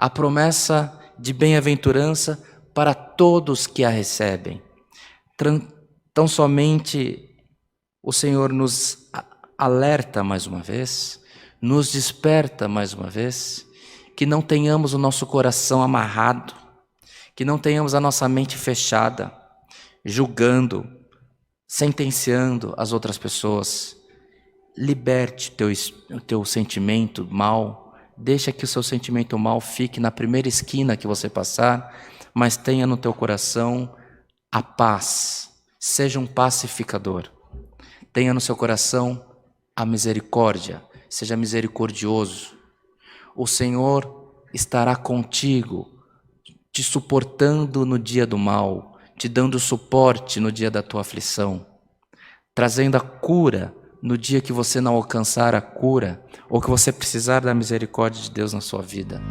a promessa de bem-aventurança para todos que a recebem. Tão somente o Senhor nos alerta mais uma vez, nos desperta mais uma vez, que não tenhamos o nosso coração amarrado, que não tenhamos a nossa mente fechada, julgando, sentenciando as outras pessoas. Liberte o teu sentimento mal, deixa que o seu sentimento mal fique na primeira esquina que você passar, mas tenha no teu coração a paz, seja um pacificador. Tenha no seu coração a misericórdia, seja misericordioso. O Senhor estará contigo, te suportando no dia do mal, te dando suporte no dia da tua aflição, trazendo a cura no dia que você não alcançar a cura, ou que você precisar da misericórdia de Deus na sua vida.